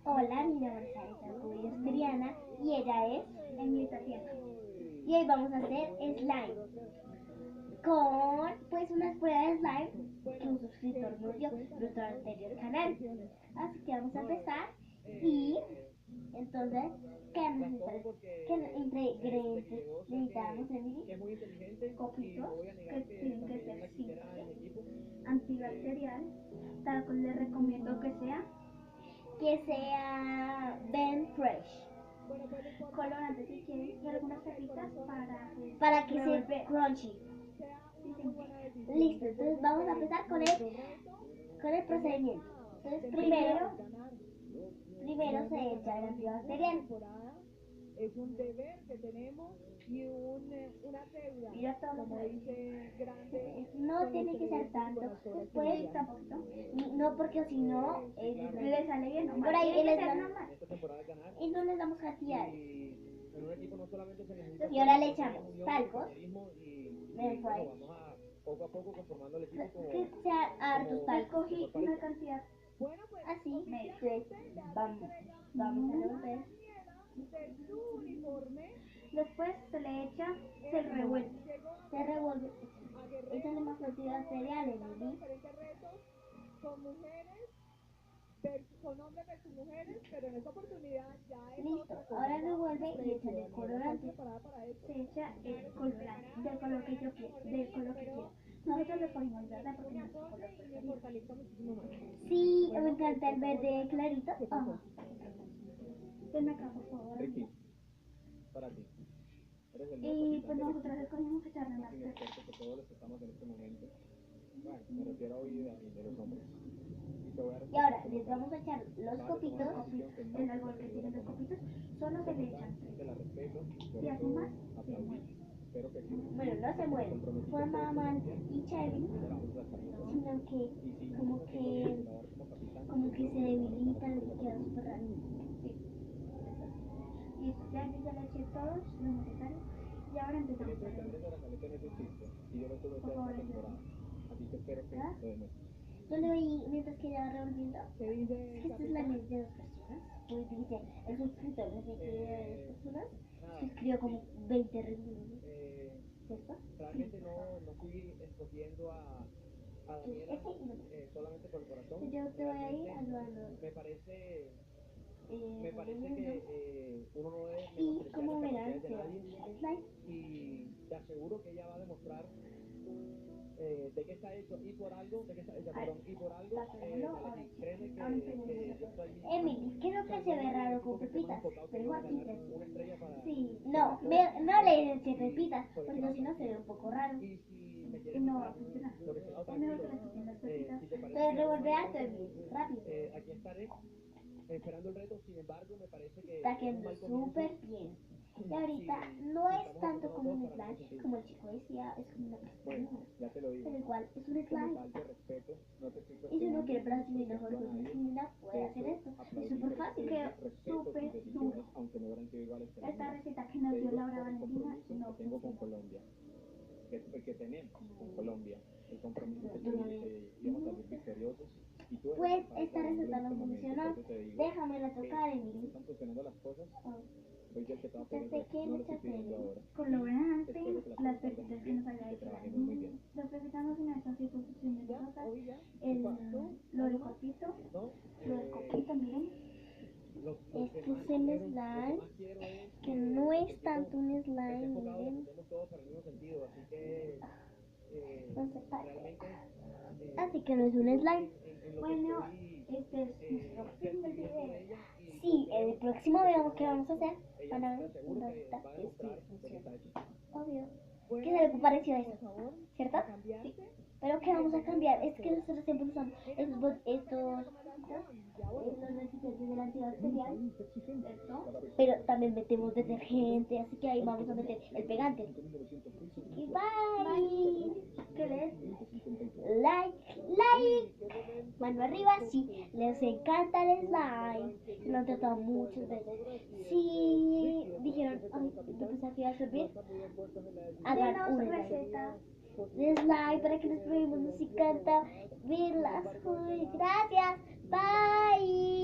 Hola, mi nombre es Alisa Cubillos Triana y ella es Emily Tatiana. y hoy vamos a hacer slime con pues unas pruebas de slime que un suscriptor nos dio en nuestro anterior canal. Así que vamos a empezar y entonces, ¿qué necesitamos? ¿Qué ingredientes necesitamos, Emily? Copitos que tienen que ser simples, antibacterial. Tal les recomiendo Que sea Ben Fresh colorante si quieren y algunas pepitas para que sea revolver. crunchy. Sí, señor. Listo, entonces vamos a empezar con el procedimiento. Entonces primero se echa el antibacterial. Es un deber que tenemos y una deuda, Y ya está. como dice grande. No tiene que ser tanto. Después no porque si no Le sale bien por ahí tiene les que ser da- normal. Esta temporada ganar y no les damos cantidades. y en un equipo no solamente se necesita Y ahora le fuerza, echamos unión, talcos, compañerismo y Ben bueno, Fresh, vamos a poco a poco conformando el equipo como que sea hartos talcos. Escogí una cantidad bueno, pues Así, media. entonces vamos a revolver. de su uniforme Después se le echa, se revuelve. Se revuelve. Échale más antibacterial, Emily. diferentes retos con mujeres, con hombres versus mujeres, pero en esta oportunidad ya es Listo, otra cosa. ahora revuelve y échale el colorante. Preparada para esto. Se echa el colorante del color que yo quiera, del color que quiera. Nosotros le ponemos verde porque es nuestro color Me preferido. fortalezca muchísimo más. Sí, me encanta el verde clarito. Ajá. Ven acá, por favor. Ricky, para ti. Eres el Y pues nosotros escogimos echarle las sin pepas. esfuerzo que todos los que estamos en este momento. Bueno, me refiero hoy de los hombres. Y te voy a Y ahora les vamos a echar los copitos. El árbol que tiene los copitos, solo se le echan Te la respeto. y así más se mueve. Espero que Bueno, no se mueve, forma man y chévere, sino que como que se debilitan y queda súper raro. Y ya yo ya le eché todos lo necesario y ahora empezamos a revolver. Y yo lo tuve que Por favor, hacer temporada. Así que espero que ¿Ah? lo demuestres. Yo le oí mientras que ella va revolviendo. ¿Qué dice Es que esta es la ley de dos personas. Pues dice, el suscriptor de dos personas se escribió como 20 renglones, ¿cierto? realmente no fui escogiendo a Daniela solamente por el corazón. Yo te voy a ir ayudando. Me parece que uno no debe Y menospreciar como las verán, capacidades de se va a nadie hacer slime. y te aseguro que ella va a demostrar de qué está hecho y por algo, de qué está hecha, perdón, y por algo, créeme que yo estoy Emily, creo que se ve raro con pepitas, pero igual pintas. una estrella para Sí, no, no le eché pepitas, porque si no se ve un poco raro. y si me Y quieres no va a funcionar. lo que sea otra Es mejor que cosa, le quiten las pepitas. si te parece Entonces revolver alto, Emily, rápido. aquí estaré esperando el reto, sin embargo me parece que Está es un quedando mal comienzo. súper bien. Y ahorita no es tanto como un slime, como el chico decía, es como una Bueno, plastilina. ya te lo digo. Pero igual, es un Como slime. tal de respeto, no te estoy Y si uno cuestionando quiere plastilina a o nadie. plastilina, puede hacer esto. Es súper fácil. Quedó Respeto súper tus decisiones, duro. aunque no hubieran sido iguales que las Esta mías. receta que nos Te dio digo Laura por el Valentina compromiso no que tengo con funcionó. Colombia, que tenemos con Colombia, el compromiso que tenemos que íbamos a salir victoriosos. Y tú eres Pues parte esta de la receta en no este momento, funcionó. por eso te digo Déjamela tocar, que Emily. están funcionando las cosas. Soy yo el que te va a pedir el ¿Desde resto, qué no le lo estoy echaste, pidiendo Emily? ahora. Colorante, Espero que las cosas salgan pepitas que bien nos había y que hecho. trabajemos muy bien. Lo precisamos en esta circunscripción de rosas. Hoy ya, Lo del copito, ¿no? lo del copito, miren. Este es el slime, que no es tanto un slime, miren. todos para el mismo sentido, así que No se parece. realmente Así que no es un slime. Bueno, este es nuestro fin del video. Sí, en el próximo video que vamos a hacer van a ver una receta que sí funciona. Obvio. ¿Qué se le pareció eso? ¿Cierto? Sí. Pero ¿qué vamos a cambiar? Es que nosotros siempre usamos estos los recipientes del antibacterial, pero también metemos detergente, así que ahí vamos a meter el pegante. Y bye. ¿Qué les? Like. Mano arriba si les encanta el slime. Lo han tratado muchas veces. Si dijeron, ay, yo pensaba que iba a servir, hagan Denos una recetas. de slime para que les probemos. Nos encanta verlas. Gracias. Bye.